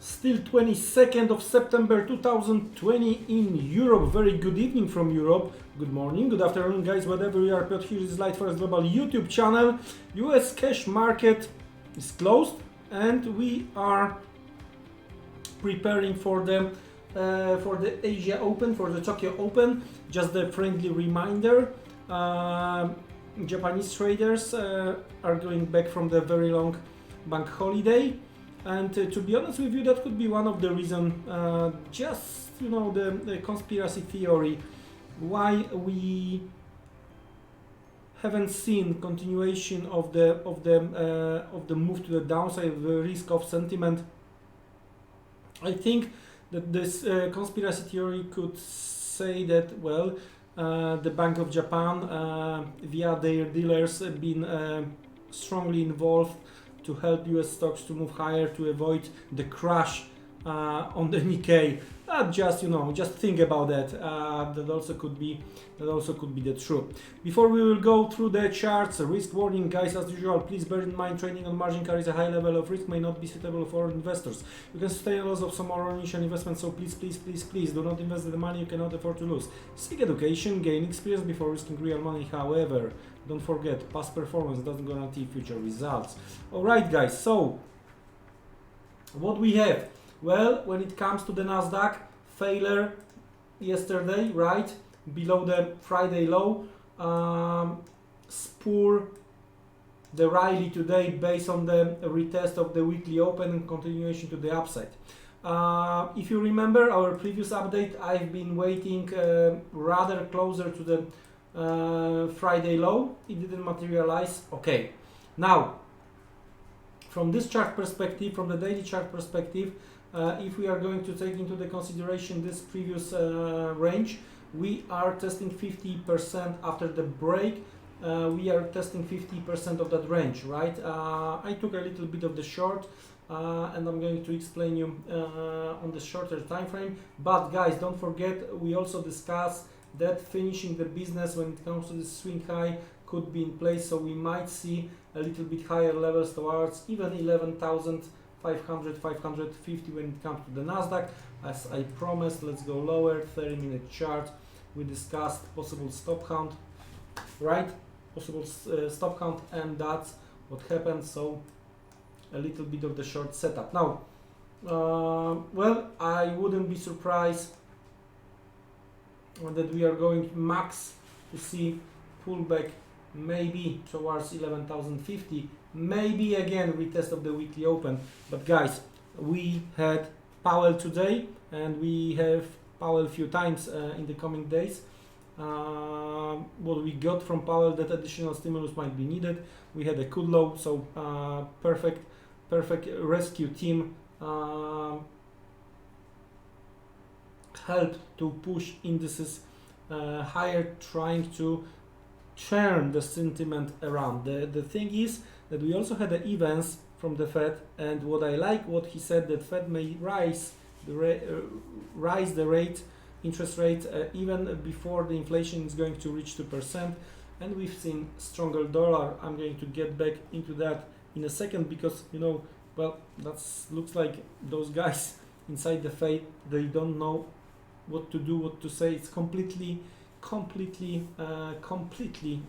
Still 22nd of September 2020 in Europe. Very good evening from Europe. Good morning, good afternoon guys, whatever you are. Piotr here is Light Forex Global YouTube channel. US cash market is closed and we are preparing for the Asia Open, for the Tokyo Open. Just a friendly reminder, Japanese traders are going back from the very long bank holiday. And to be honest with you, that could be one of the reasons, just the conspiracy theory, why we haven't seen continuation of the move to the downside, the risk of sentiment. I think that this conspiracy theory could say that, well, the Bank of Japan, via their dealers, have been strongly involved to help US stocks to move higher, to avoid the crash on the Nikkei. Just think about that. That also could be the truth. Before we will go through the charts, risk warning, guys. As usual, please bear in mind trading on margin carries a high level of risk, may not be suitable for investors. You can sustain a loss of some more initial investment, so please do not invest the money you cannot afford to lose. Seek education, gain experience before risking real money. However, don't forget, past performance doesn't guarantee future results. Alright guys, so what we have? Well, when it comes to the Nasdaq, failure yesterday, right? Below the Friday low. Spur the rally today based on the retest of the weekly open and continuation to the upside. If you remember our previous update, I've been waiting rather closer to the Friday low. It didn't materialize. Okay, now from this chart perspective, from the daily chart perspective, if we are going to take into the consideration this previous range, we are testing 50% after the break. We are testing 50% of that range, right? I took a little bit of the short and I'm going to explain you on the shorter time frame. But guys, don't forget, we also discussed that finishing the business when it comes to the swing high could be in place, so we might see a little bit higher levels towards even 11,500, 550 when it comes to the Nasdaq. As I promised, let's go lower. 30-minute chart. We discussed possible stop count, right? Possible stop count, and that's what happened. So a little bit of the short setup. Now, well, I wouldn't be surprised that we are going max to see pullback maybe towards 11,050, maybe again retest of the weekly open. But guys, we had Powell today and we have Powell a few times in the coming days. What we got from Powell, that additional stimulus might be needed. We had a cool low, so perfect rescue team helped to push indices higher, trying to turn the sentiment around. The thing is that we also had the events from the Fed, and what I like what he said, that Fed may rise the interest rate even before the inflation is going to reach 2%, and we've seen stronger dollar. I'm going to get back into that in a second, because well, that looks like those guys inside the Fed, they don't know what to do, what to say. It's completely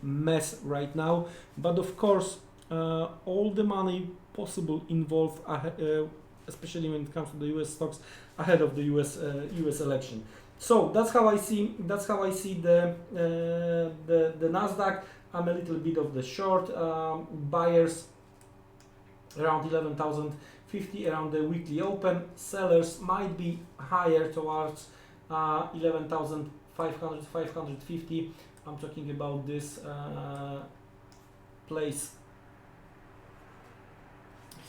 mess right now. But of course, all the money possible involved, especially when it comes to the US stocks ahead of the US election. So that's how I see the Nasdaq. I'm a little bit of the short. Buyers around 11,050 around the weekly open. Sellers might be higher towards 11,500, 550. I'm talking about this place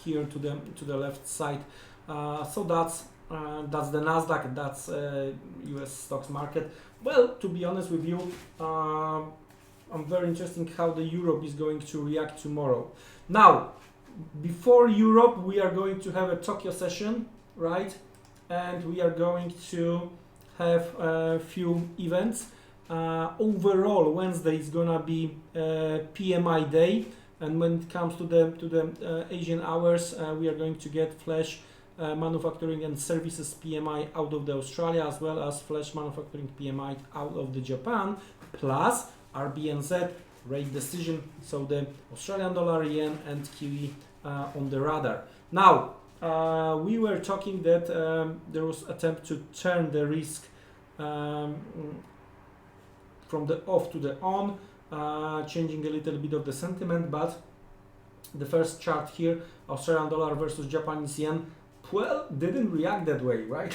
here to the left side. So that's the Nasdaq. That's US stocks market. Well, to be honest with you, I'm very interested how the Europe is going to react tomorrow. Now, before Europe, we are going to have a Tokyo session, right? And we are going to have a few events. Overall, Wednesday is gonna be PMI day, and when it comes to the Asian hours, we are going to get flash manufacturing and services PMI out of the Australia, as well as flash manufacturing PMI out of the Japan, plus RBNZ rate decision, so the Australian dollar, yen and Kiwi on the radar. Now, we were talking that there was attempt to turn the risk from the off to the on, changing a little bit of the sentiment, but the first chart here, Australian dollar versus Japanese yen, well, didn't react that way, right?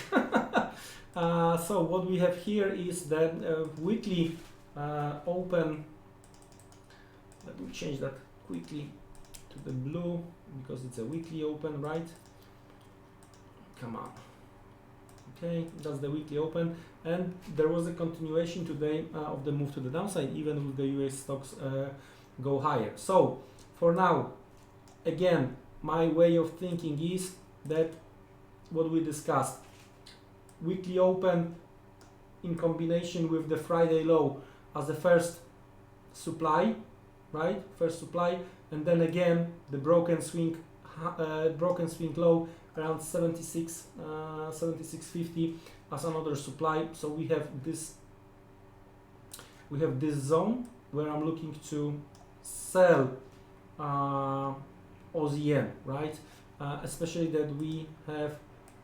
So what we have here is the weekly open. Let me change that quickly to the blue because it's a weekly open, right? Come on. Okay, that's the weekly open, and there was a continuation today of the move to the downside, even with the US stocks go higher. So for now, again, my way of thinking is that what we discussed, weekly open in combination with the Friday low as the first supply, right? First supply, and then again the broken swing low around 76.50 as another supply. So we have this zone where I'm looking to sell Aussie yen, right? Especially that we have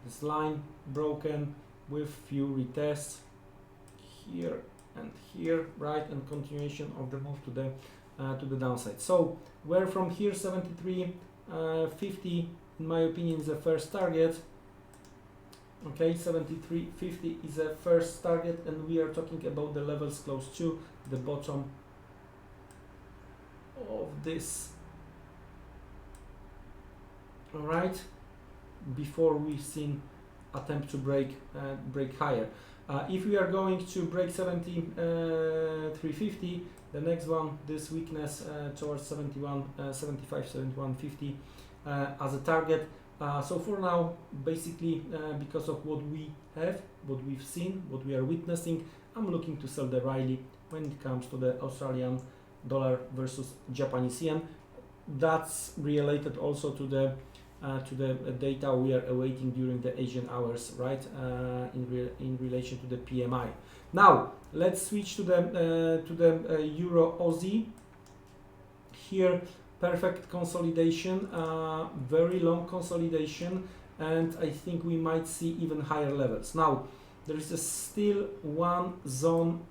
this line broken with few retests here and here, right, and continuation of the move to the downside. So where from here 73.50 in my opinion is the first target. Okay, 73.50 is a first target, and we are talking about the levels close to the bottom of this. All right, before we've seen attempt to break higher. If we are going to break 73.50, the next one, this weakness towards 75, 71.50 as a target. So for now, basically, because of what we have, what we've seen, what we are witnessing, I'm looking to sell the rally when it comes to the Australian dollar versus Japanese yen. That's related also to the data we are awaiting during the Asian hours, right? In relation to the PMI. Now let's switch to the Euro Aussie. Here, perfect consolidation, very long consolidation, and I think we might see even higher levels. Now there is still one zone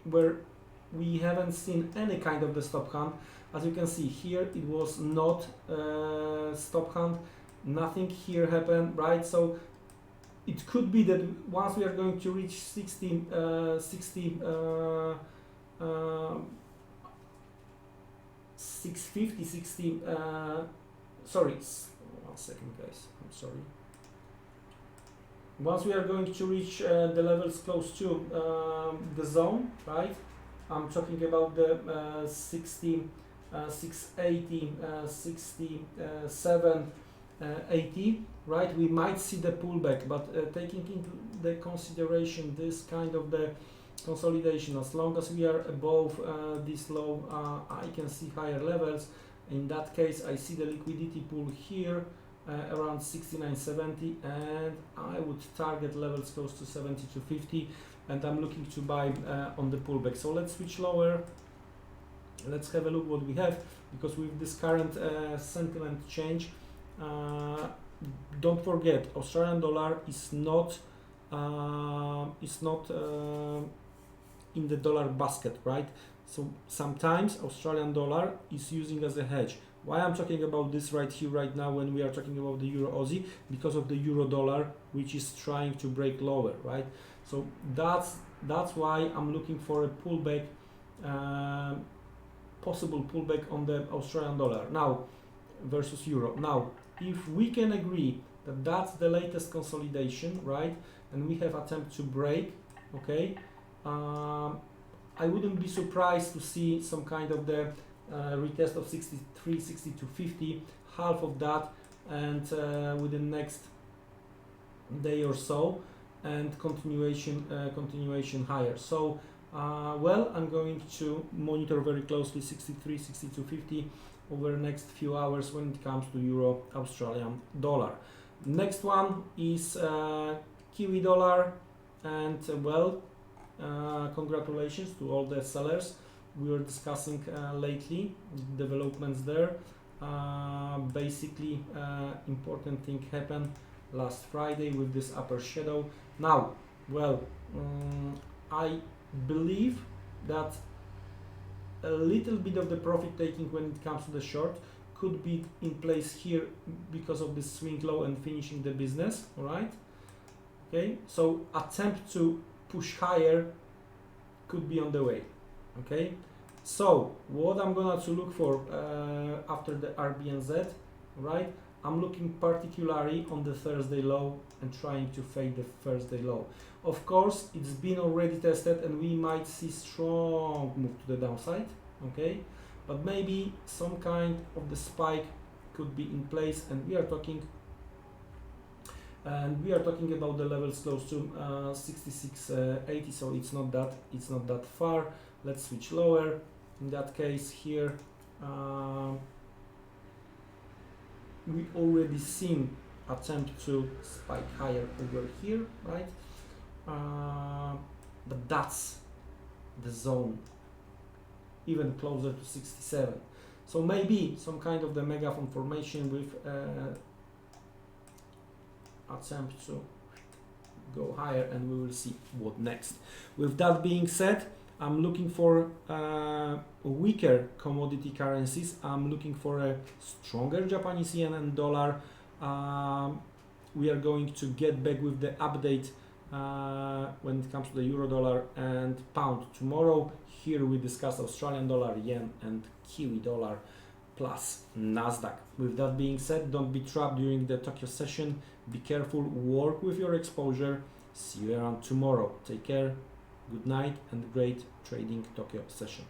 where we haven't seen any kind of the stop hunt. As you can see here, it was not stop hunt, nothing here happened, right? So it could be that once we are going to reach 650, 60, sorry, 1 second guys, I'm sorry. Once we are going to reach the levels close to the zone, right? I'm talking about the 680, 67, 80, right? We might see the pullback, but taking into the consideration this kind of the consolidation, as long as we are above this low, I can see higher levels. In that case, I see the liquidity pool here around 69.70, and I would target levels close to 72.50, and I'm looking to buy on the pullback. So let's switch lower. Let's have a look what we have, because with this current sentiment change, don't forget, Australian dollar is not in the dollar basket, right? So sometimes Australian dollar is using as a hedge. Why I'm talking about this right here, right now, when we are talking about the Euro Aussie? Because of the Euro dollar, which is trying to break lower, right? So that's why I'm looking for a pullback, possible pullback on the Australian dollar now versus Euro. Now, if we can agree that that's the latest consolidation, right, and we have attempt to break, okay, I wouldn't be surprised to see some kind of the retest of 63, 62.50, half of that, and within next day or so, and continuation higher. So well, I'm going to monitor very closely 63, 62.50 over the next few hours when it comes to Euro Australian dollar. Next one is Kiwi dollar, and well, congratulations to all the sellers. We were discussing lately developments there. Basically, important thing happened last Friday with this upper shadow. Now, well, I believe that a little bit of the profit taking when it comes to the short could be in place here because of this swing low and finishing the business. All right, okay, so attempt to push higher could be on the way. Okay, so what I'm gonna to look for after the RBNZ, right? I'm looking particularly on the Thursday low and trying to fade the Thursday low. Of course, it's been already tested and we might see strong move to the downside, okay? But maybe some kind of the spike could be in place, and we are talking about the levels close to 66.80, so it's not that far. Let's switch lower. In that case here, we already seen attempt to spike higher over here, right? But that's the zone, even closer to 67. So maybe some kind of the megaphone formation with attempt to go higher, and we will see what next. With that being said, I'm looking for weaker commodity currencies. I'm looking for a stronger Japanese yen and dollar. We are going to get back with the update when it comes to the euro dollar and pound tomorrow. Here we discuss Australian dollar, yen and Kiwi dollar plus Nasdaq. With that being said, don't be trapped during the Tokyo session. Be careful, work with your exposure. See you around tomorrow. Take care, good night and great trading Tokyo session.